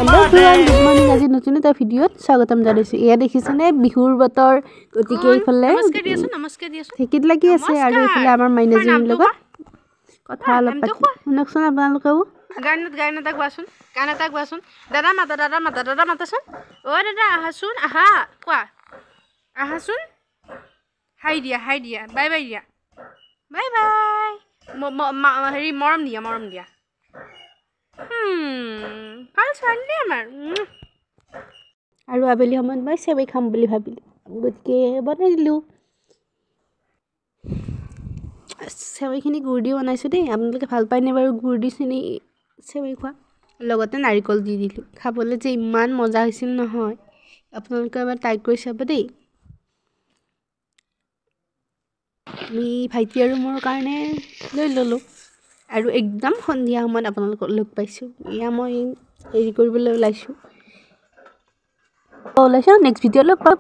Hello everyone, good morning. আজি নতুন এটা ভিডিঅ'ত স্বাগতম জনাইছো। এয়া দেখিছেনে বিহুৰ বতৰ গতিকে এইফালে নমস্কাৰ দিয়াছো ঠেকিত লাগি আছে আৰু এইফালে আমাৰ মাইনাজনীৰ লগত কথা অলপ পাতি শুনকচোন আপোনালোকেও গান এটা গোৱাচোন দাদা মাতাচোন অ দাদা আহাচোন আহা কোৱা আহাচোন হাই দিয়া বাই দিয়া বাই হেৰি মৰম দিয়া ভাল ছোৱালী আমাৰ আৰু আবেলি সময়ত মই চেৱাই খাম বুলি ভাবিলোঁ গতিকে বনাই দিলোঁ চেৱাইখিনি গুড় দি বনাইছোঁ দেই আপোনালোকে ভাল পায়নে বাৰু গুড় দি চেনি চেৱাই খোৱা লগতে নাৰিকল দি দিলোঁ খাবলৈ যে ইমান মজা হৈছিল নহয় আপোনালোকে এবাৰ ট্ৰাই কৰি চাব দেই আমি ভাইটি আৰু মোৰ কাৰণে লৈ ল'লোঁ আৰু একদম সন্ধিয়া সময়ত আপোনালোকক লগ পাইছোঁ এয়া মই হেৰি কৰিবলৈ ওলাইছোঁ নেক্সট ভিডিঅ' লগ পাম